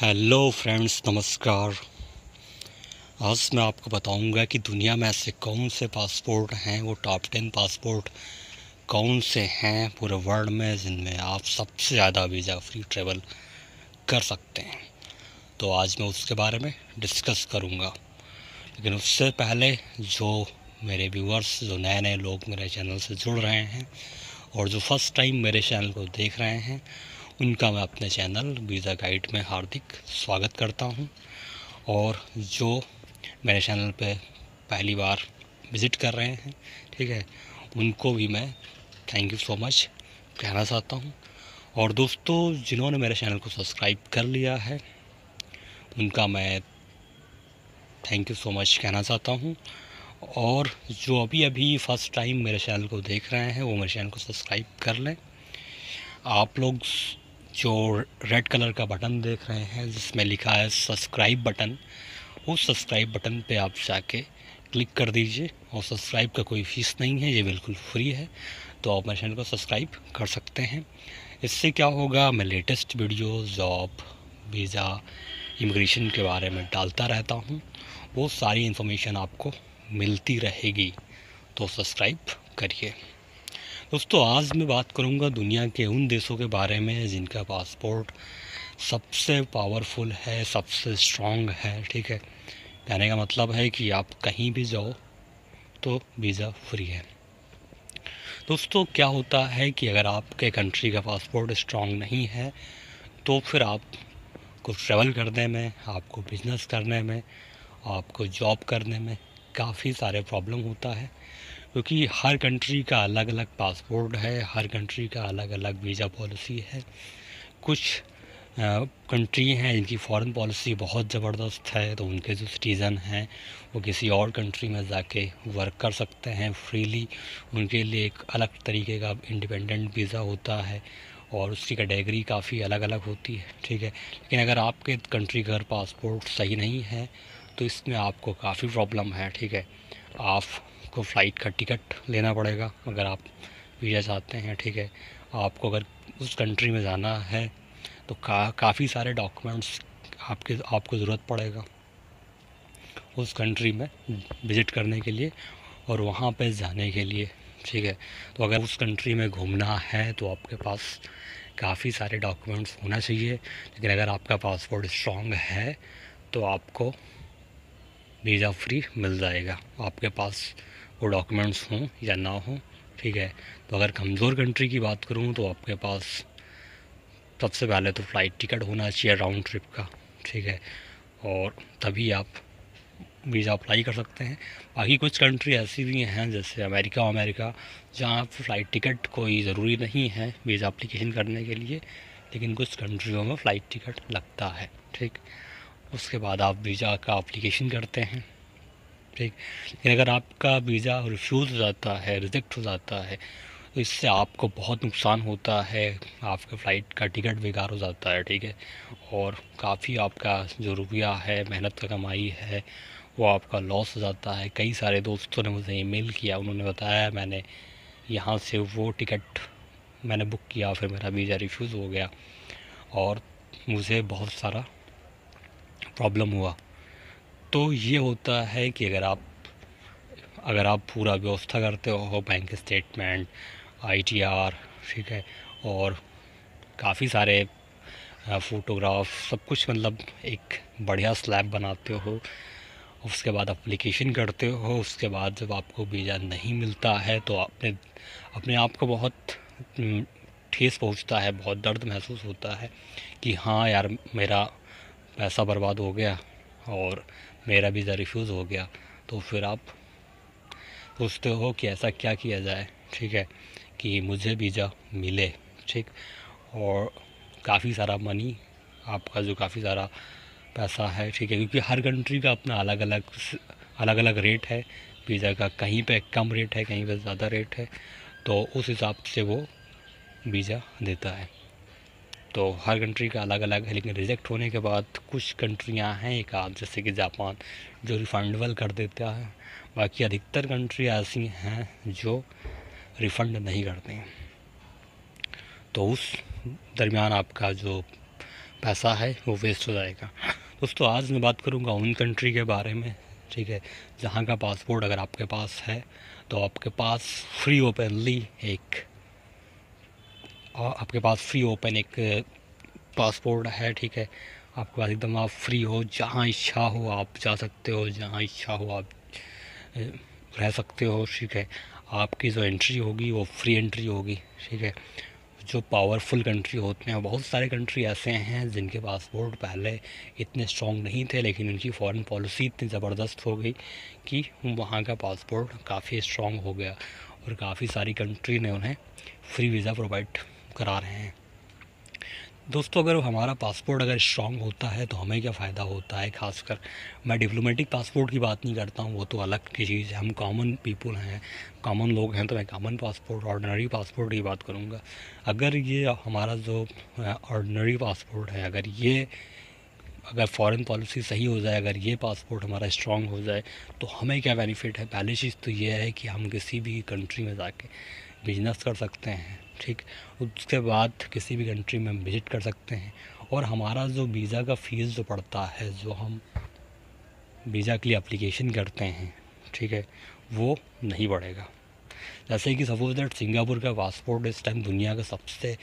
Hello friends, नमस्कार। आज मैं आपको बताऊंगा कि दुनिया में ऐसे कौन से पासपोर्ट हैं, वो टॉप 10 पासपोर्ट कौन से हैं पूरे वर्ल्ड में जिनमें आप सबसे ज़्यादा वीज़ा फ्री ट्रैवल कर सकते हैं। तो आज मैं उसके बारे में डिस्कस करूंगा। लेकिन उससे पहले जो मेरे व्यूअर्स, जो नए नए लोग मेरे चैनल से जुड़ रहे हैं और जो फर्स्ट टाइम मेरे चैनल को देख रहे हैं, उनका मैं अपने चैनल वीज़ा गाइड में हार्दिक स्वागत करता हूं। और जो मेरे चैनल पे पहली बार विज़िट कर रहे हैं, ठीक है, उनको भी मैं थैंक यू सो मच कहना चाहता हूं। और दोस्तों, जिन्होंने मेरे चैनल को सब्सक्राइब कर लिया है, उनका मैं थैंक यू सो मच कहना चाहता हूं। और जो अभी अभी फ़र्स्ट टाइम मेरे चैनल को देख रहे हैं, वो मेरे चैनल को सब्सक्राइब कर लें। आप लोग जो रेड कलर का बटन देख रहे हैं जिसमें लिखा है सब्सक्राइब बटन, उस सब्सक्राइब बटन पे आप जाके क्लिक कर दीजिए। और सब्सक्राइब का कोई फ़ीस नहीं है, ये बिल्कुल फ्री है। तो आप मेरे चैनल को सब्सक्राइब कर सकते हैं। इससे क्या होगा, मैं latest video job, visa, immigration के बारे में डालता रहता हूँ, वो सारी इन्फॉर्मेशन आपको मिलती रहेगी। तो सब्सक्राइब करिए। दोस्तों, आज मैं बात करूंगा दुनिया के उन देशों के बारे में जिनका पासपोर्ट सबसे पावरफुल है, सबसे स्ट्रॉन्ग है, ठीक है। कहने का मतलब है कि आप कहीं भी जाओ तो वीज़ा फ्री है। दोस्तों, क्या होता है कि अगर आपके कंट्री का पासपोर्ट स्ट्रॉन्ग नहीं है तो फिर आपको ट्रैवल करने में, आपको बिजनेस करने में, आपको जॉब करने में काफ़ी सारे प्रॉब्लम होता है। क्योंकि हर कंट्री का अलग अलग पासपोर्ट है, हर कंट्री का अलग अलग वीज़ा पॉलिसी है। कुछ कंट्री हैं जिनकी फ़ॉरेन पॉलिसी बहुत ज़बरदस्त है, तो उनके जो सिटीज़न हैं वो किसी और कंट्री में जाके वर्क कर सकते हैं फ्रीली। उनके लिए एक अलग तरीके का इंडिपेंडेंट वीज़ा होता है और उसकी कैटेगरी काफ़ी अलग अलग होती है, ठीक है। लेकिन अगर आपके कंट्री का पासपोर्ट सही नहीं है तो इसमें आपको काफ़ी प्रॉब्लम है, ठीक है। आपको फ़्लाइट का टिकट लेना पड़ेगा अगर आप वीज़ा चाहते हैं, ठीक है। आपको अगर उस कंट्री में जाना है तो काफ़ी सारे डॉक्यूमेंट्स आपको ज़रूरत पड़ेगा उस कंट्री में विज़िट करने के लिए और वहाँ पे जाने के लिए, ठीक है। तो अगर उस कंट्री में घूमना है तो आपके पास काफ़ी सारे डॉक्यूमेंट्स होना चाहिए। लेकिन अगर आपका पासपोर्ट स्ट्रॉन्ग है तो आपको वीज़ा फ्री मिल जाएगा, आपके पास वो डॉक्यूमेंट्स हों या ना हों, ठीक है। तो अगर कमज़ोर कंट्री की बात करूँ तो आपके पास सबसे पहले तो फ़्लाइट टिकट होना चाहिए राउंड ट्रिप का, ठीक है। और तभी आप वीज़ा अप्लाई कर सकते हैं। बाकी कुछ कंट्री ऐसी भी हैं जैसे अमेरिका, जहाँ फ़्लाइट टिकट कोई ज़रूरी नहीं है वीज़ा अप्लीकेशन करने के लिए, लेकिन कुछ कंट्रियों में फ़्लाइट टिकट लगता है, ठीक। उसके बाद आप वीज़ा का अप्लीकेशन करते हैं, ठीक। लेकिन अगर आपका वीज़ा रिफ्यूज़ हो जाता है, रिजेक्ट हो जाता है, तो इससे आपको बहुत नुकसान होता है। आपका फ़्लाइट का टिकट बेकार हो जाता है, ठीक है। और काफ़ी आपका जो रुपया है, मेहनत का कमाई है, वो आपका लॉस हो जाता है। कई सारे दोस्तों ने मुझे ईमेल किया, उन्होंने बताया मैंने यहाँ से वो टिकट मैंने बुक किया, फिर मेरा वीज़ा रिफ्यूज़ हो गया और मुझे बहुत सारा प्रॉब्लम हुआ। तो ये होता है कि अगर आप पूरा व्यवस्था करते हो, बैंक स्टेटमेंट, आईटीआर, ठीक है, और काफ़ी सारे फ़ोटोग्राफ, सब कुछ, मतलब एक बढ़िया स्लैब बनाते हो, उसके बाद एप्लीकेशन करते हो, उसके बाद जब आपको वीज़ा नहीं मिलता है तो अपने आप को बहुत ठेस पहुंचता है, बहुत दर्द महसूस होता है कि हाँ यार, मेरा पैसा बर्बाद हो गया और मेरा वीज़ा रिफ्यूज़ हो गया। तो फिर आप सोचते हो कि ऐसा क्या किया जाए, ठीक है, कि मुझे वीज़ा मिले, ठीक। और काफ़ी सारा मनी, आपका जो काफ़ी सारा पैसा है, ठीक है, क्योंकि हर कंट्री का अपना अलग अलग रेट है वीज़ा का। कहीं पे कम रेट है, कहीं पे ज़्यादा रेट है, तो उस हिसाब से वो वीज़ा देता है। तो हर कंट्री का अलग अलग है। लेकिन रिजेक्ट होने के बाद कुछ कंट्रियां हैं, एक आध, जैसे कि जापान, जो रिफ़ंडेबल कर देता है। बाकी अधिकतर कंट्री ऐसी हैं जो रिफ़ंड नहीं करती हैं। तो उस दरमियान आपका जो पैसा है वो वेस्ट हो जाएगा। दोस्तों आज मैं बात करूँगा उन कंट्री के बारे में, ठीक है, जहाँ का पासपोर्ट अगर आपके पास है तो आपके पास फ्री ओपनली एक आपके पास फ्री ओपन एक पासपोर्ट है, ठीक है। आपके पास एकदम आप फ्री हो, जहाँ इच्छा हो आप जा सकते हो, जहाँ इच्छा हो आप रह सकते हो, ठीक है। आपकी जो एंट्री होगी वो फ्री एंट्री होगी, ठीक है। जो पावरफुल कंट्री होते हैं, बहुत सारे कंट्री ऐसे हैं जिनके पासपोर्ट पहले इतने स्ट्रॉन्ग नहीं थे, लेकिन उनकी फॉरेन पॉलिसी इतनी ज़बरदस्त हो गई कि वहाँ का पासपोर्ट काफ़ी स्ट्रॉन्ग हो गया और काफ़ी सारी कंट्री ने उन्हें फ्री वीज़ा प्रोवाइड करा रहे हैं। दोस्तों अगर हमारा पासपोर्ट अगर स्ट्रॉन्ग होता है तो हमें क्या फ़ायदा होता है, ख़ासकर मैं डिप्लोमेटिक पासपोर्ट की बात नहीं करता हूँ, वो तो अलग की चीज़ है। हम कॉमन पीपल हैं, कॉमन लोग हैं, तो मैं कॉमन पासपोर्ट ऑर्डिनरी पासपोर्ट की बात करूँगा। अगर ये हमारा जो ऑर्डिनरी पासपोर्ट है, अगर फॉरेन पॉलिसी सही हो जाए, अगर ये पासपोर्ट हमारा स्ट्रॉन्ग हो जाए तो हमें क्या बेनिफिट है। पहली चीज़ तो ये है कि हम किसी भी कंट्री में जाके बिजनेस कर सकते हैं, ठीक। उसके बाद किसी भी कंट्री में विज़िट कर सकते हैं और हमारा जो वीज़ा का फ़ीस जो पड़ता है, जो हम वीज़ा के लिए एप्लीकेशन करते हैं, ठीक है, वो नहीं बढ़ेगा। जैसे कि सपोज दैट सिंगापुर का पासपोर्ट इस टाइम दुनिया का सबसे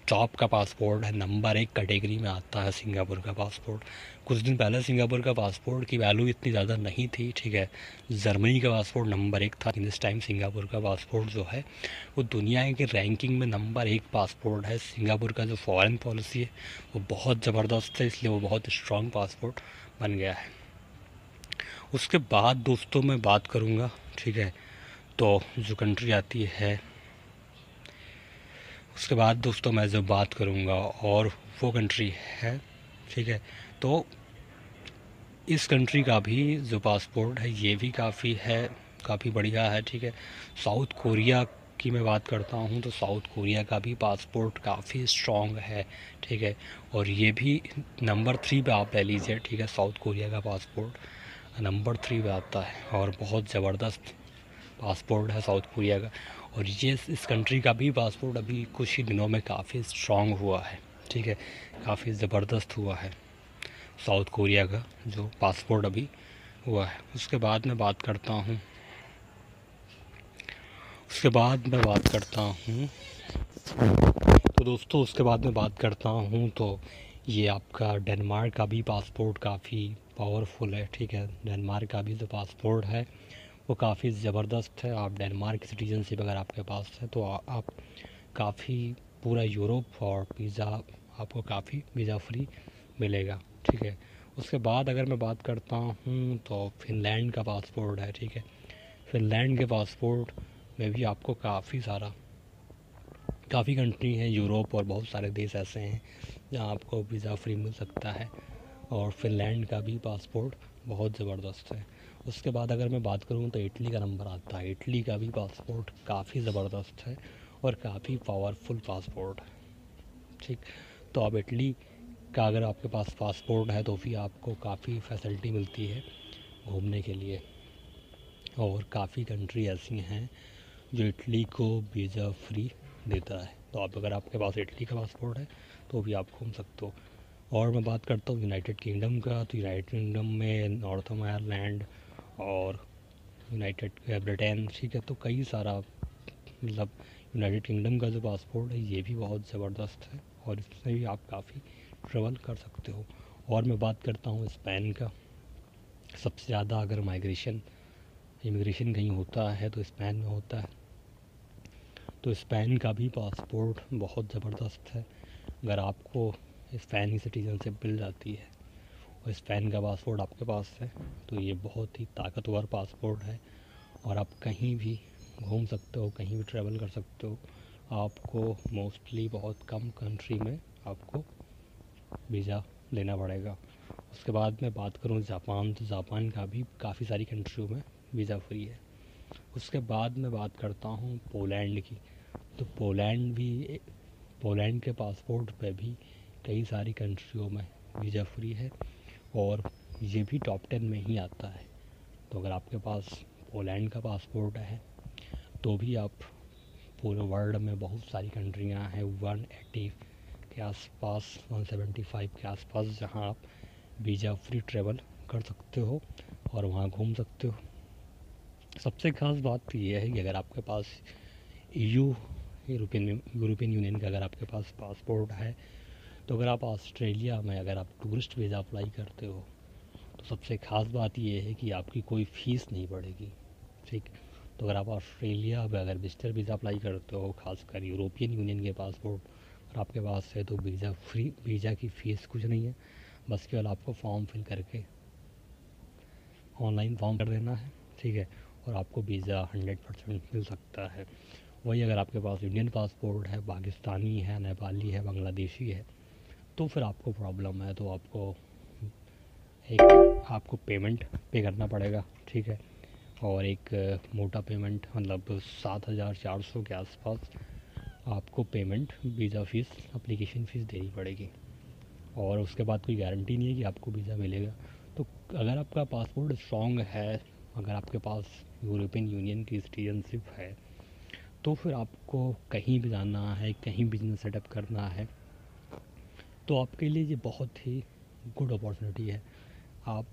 टॉप का पासपोर्ट है, नंबर 1 कैटेगरी में आता है सिंगापुर का पासपोर्ट। कुछ दिन पहले सिंगापुर का पासपोर्ट की वैल्यू इतनी ज़्यादा नहीं थी, ठीक है। जर्मनी का पासपोर्ट नंबर 1 था, लेकिन इस टाइम सिंगापुर का पासपोर्ट जो है वो दुनिया के रैंकिंग में नंबर 1 पासपोर्ट है। सिंगापुर का जो फॉरेन पॉलिसी है वो बहुत ज़बरदस्त है, इसलिए वो बहुत स्ट्रॉन्ग पासपोर्ट बन गया है। उसके बाद दोस्तों मैं बात करूँगा, ठीक है, तो जो कंट्री आती है, उसके बाद दोस्तों मैं जो बात करूँगा और वो कंट्री है, ठीक है, तो इस कंट्री का भी जो पासपोर्ट है ये भी काफ़ी बढ़िया है, ठीक है। साउथ कोरिया की मैं बात करता हूँ तो साउथ कोरिया का भी पासपोर्ट काफ़ी स्ट्रॉन्ग है, ठीक है, और ये भी नंबर 3 पे आप ले लीजिए, ठीक है। साउथ कोरिया का पासपोर्ट नंबर 3 पे आता है और बहुत ज़बरदस्त पासपोर्ट है साउथ कोरिया का। और ये इस कंट्री का भी पासपोर्ट अभी कुछ ही दिनों में काफ़ी स्ट्रॉन्ग हुआ है, ठीक है, काफ़ी ज़बरदस्त हुआ है साउथ कोरिया का जो पासपोर्ट अभी हुआ है। उसके बाद मैं बात करता हूँ तो दोस्तों उसके बाद मैं बात करता हूँ तो ये आपका डेनमार्क का भी पासपोर्ट काफ़ी पावरफुल है, ठीक है। डेनमार्क का भी जो पासपोर्ट है वो काफ़ी ज़बरदस्त है। आप डेनमार्क की सिटीजनशिप अगर आपके पास है तो आप काफ़ी पूरा यूरोप और आपको काफ़ी वीज़ा फ्री मिलेगा, ठीक है। उसके बाद अगर मैं बात करता हूँ तो फिनलैंड का पासपोर्ट है, ठीक है। फिनलैंड के पासपोर्ट में भी आपको काफ़ी कंट्री हैं यूरोप और बहुत सारे देश ऐसे हैं जहाँ आपको वीज़ा फ्री मिल सकता है और फिनलैंड का भी पासपोर्ट बहुत ज़बरदस्त है। उसके बाद अगर मैं बात करूँ तो इटली का नंबर आता है। इटली का भी पासपोर्ट काफ़ी ज़बरदस्त है और काफ़ी पावरफुल पासपोर्ट है, ठीक। तो अब इटली का अगर आपके पास पासपोर्ट है तो भी आपको काफ़ी फैसिलिटी मिलती है घूमने के लिए और काफ़ी कंट्री ऐसी हैं जो इटली को वीज़ा फ्री देता है। तो अगर आपके पास इटली का पासपोर्ट है तो भी आप घूम सकते हो। और मैं बात करता हूँ यूनाइटेड किंगडम का, तो यूनाइटेड किंगडम में नॉर्थर्न आयरलैंड और यूनाइटेड ब्रिटेन, ठीक है। तो कई सारा मतलब यूनाइटेड किंगडम का जो पासपोर्ट है ये भी बहुत ज़बरदस्त है और इससे भी आप काफ़ी ट्रेवल कर सकते हो। और मैं बात करता हूँ स्पेन का। सबसे ज़्यादा अगर इमिग्रेशन कहीं होता है तो स्पेन में होता है। तो स्पेन का भी पासपोर्ट बहुत ज़बरदस्त है। अगर आपको स्पेन की सिटीजनशिप मिल जाती है और स्पेन का पासपोर्ट आपके पास है तो ये बहुत ही ताकतवर पासपोर्ट है और आप कहीं भी घूम सकते हो, कहीं भी ट्रैवल कर सकते हो। आपको मोस्टली बहुत कम कंट्री में आपको वीज़ा लेना पड़ेगा। उसके बाद मैं बात करूँ जापान, तो जापान का भी काफ़ी सारी कंट्रियों में वीज़ा फ्री है। उसके बाद मैं बात करता हूँ पोलैंड की, तो पोलैंड के पासपोर्ट पे भी कई सारी कंट्रियों में वीज़ा फ्री है और ये भी टॉप 10 में ही आता है। तो अगर आपके पास पोलैंड का पासपोर्ट है तो भी आप पूरे वर्ल्ड में बहुत सारी कंट्रियां हैं 180 के आसपास 175 के आसपास, जहां आप वीज़ा फ्री ट्रैवल कर सकते हो और वहां घूम सकते हो। सबसे ख़ास बात यह है कि अगर आपके पास यूरोपियन यूनियन का अगर आपके पास पासपोर्ट है, तो अगर आप ऑस्ट्रेलिया में अगर आप टूरिस्ट वीज़ा अप्लाई करते हो, तो सबसे ख़ास बात यह है कि आपकी कोई फ़ीस नहीं पड़ेगी। ठीक, तो अगर आप ऑस्ट्रेलिया में अगर विजिटर वीज़ा अप्लाई करते हो, खासकर यूरोपियन यूनियन के पासपोर्ट और आपके पास है, तो वीज़ा की फ़ीस कुछ नहीं है, बस केवल आपको फॉर्म फिल करके ऑनलाइन फॉर्म कर देना है। ठीक है, और आपको वीज़ा 100% मिल सकता है। वही अगर आपके पास इंडियन पासपोर्ट है, पाकिस्तानी है, नेपाली है, बांग्लादेशी है, तो फिर आपको प्रॉब्लम है, तो आपको पेमेंट पे करना पड़ेगा। ठीक है, और एक मोटा पेमेंट मतलब 7,400 के आसपास आपको payment visa fees, application fees देनी पड़ेगी। और उसके बाद कोई गारंटी नहीं है कि आपको वीज़ा मिलेगा। तो अगर आपका पासपोर्ट स्ट्रॉन्ग है, अगर आपके पास यूरोपियन यूनियन की सिटीजनशिप है, तो फिर आपको कहीं भी जाना है, कहीं बिजनेस सेटअप करना है, तो आपके लिए ये बहुत ही गुड अपॉर्चुनिटी है। आप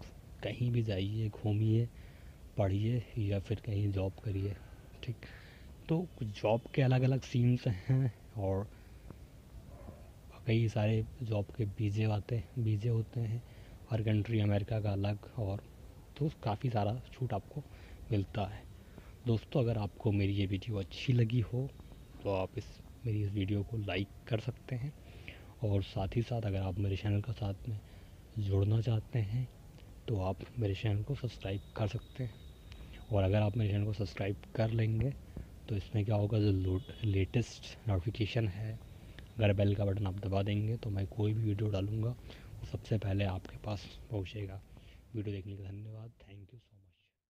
कहीं भी जाइए, घूमिए, पढ़िए या फिर कहीं जॉब करिए। ठीक, तो जॉब के अलग अलग सीन्स हैं और कई सारे जॉब के वीज़े होते हैं, हर कंट्री अमेरिका का अलग, और तो काफ़ी सारा छूट आपको मिलता है। दोस्तों, अगर आपको मेरी ये वीडियो अच्छी लगी हो, तो आप मेरी इस वीडियो को लाइक कर सकते हैं, और साथ ही साथ अगर आप मेरे चैनल के साथ में जुड़ना चाहते हैं, तो आप मेरे चैनल को सब्सक्राइब कर सकते हैं। और अगर आप मेरे चैनल को सब्सक्राइब कर लेंगे, तो इसमें क्या होगा, जो लेटेस्ट नोटिफिकेशन है, अगर बेल का बटन आप दबा देंगे, तो मैं कोई भी वीडियो डालूँगा वो सबसे पहले आपके पास पहुँचेगा। वीडियो देखने का धन्यवाद। Thank you so much.